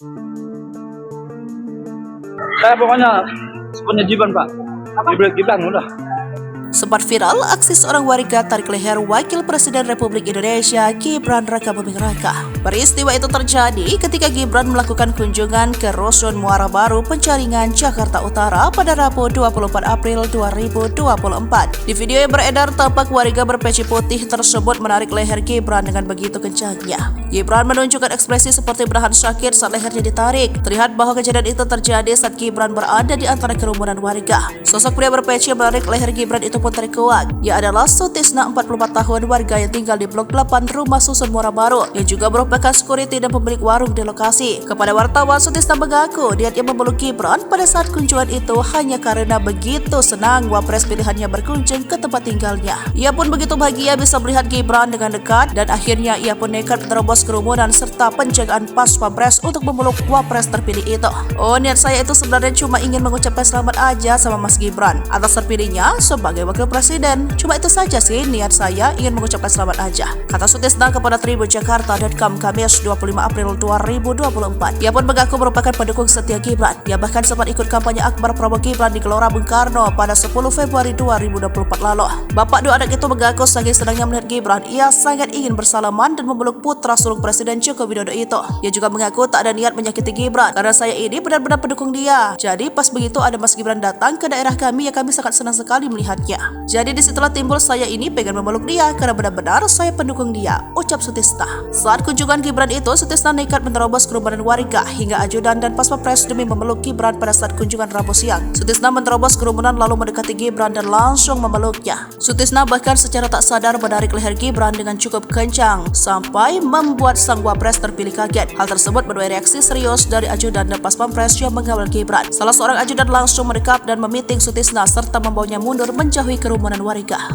Saya pokoknya sepenuhnya Gibran, Pak. Gibran udah. Sempat viral aksi seorang warga tarik leher Wakil Presiden Republik Indonesia Gibran Raka Buming Raka. Peristiwa itu terjadi ketika Gibran melakukan kunjungan ke Rusun Muara Baru, Penjaringan, Jakarta Utara pada Rabu 24 April 2024. Di video yang beredar, tampak warga berpeci putih tersebut menarik leher Gibran dengan begitu kencangnya. Gibran menunjukkan ekspresi seperti menahan sakit saat lehernya ditarik. Terlihat bahwa kejadian itu terjadi saat Gibran berada di antara kerumunan warga. Sosok pria berpeci yang menarik leher Gibran itu pun terkuak. Ia adalah Sutisna, 44 tahun, warga yang tinggal di Blok 8 Rumah Susun Muara Baru, yang juga merupakan security dan pemilik warung di lokasi. Kepada wartawan, Sutisna mengaku niatnya memeluk Gibran pada saat kunjungan itu hanya karena begitu senang wapres pilihannya berkunjung ke tempat tinggalnya. Ia pun begitu bahagia bisa melihat Gibran dengan dekat, dan akhirnya ia pun nekat menerobos kerumunan serta penjagaan pas pampres untuk memeluk wapres terpilih itu. Oh, niat saya itu sebenarnya cuma ingin mengucapkan selamat aja sama Mas Gibran atas terpilihnya sebagai Wakil Presiden. Cuma itu saja sih niat saya, ingin mengucapkan selamat aja, kata Sutisna kepada tribunjakarta.com Kamis 25 April 2024. Ia pun mengaku merupakan pendukung setia Gibran. Ia bahkan sempat ikut kampanye akbar Prabowo Gibran di Gelora Bung Karno pada 10 Februari 2024 lalu. Bapak dua anak itu mengaku saking senangnya melihat Gibran, ia sangat ingin bersalaman dan memeluk putra sulung Presiden Joko Widodo itu. Ia juga mengaku tak ada niat menyakiti Gibran, karena saya ini benar-benar pendukung dia. Jadi pas begitu ada Mas Gibran datang ke daerah kami, ya kami sangat senang sekali melihatnya. Jadi disitulah timbul saya ini pengen memeluk dia karena benar-benar saya pendukung dia, ucap Sutisna. Saat kunjungan Gibran itu, Sutisna nekat menerobos kerumunan warga hingga ajudan dan paspampres demi memeluk Gibran pada saat kunjungan Rabu siang. Sutisna menerobos kerumunan lalu mendekati Gibran dan langsung memeluknya. Sutisna bahkan secara tak sadar menarik leher Gibran dengan cukup kencang sampai membuat sang wapres terpilih kaget. Hal tersebut menuai reaksi serius dari ajudan dan paspampres yang mengawal Gibran. Salah seorang ajudan langsung mendekap dan memiting Sutisna serta membawanya mundur menjauhi kerumunan warga.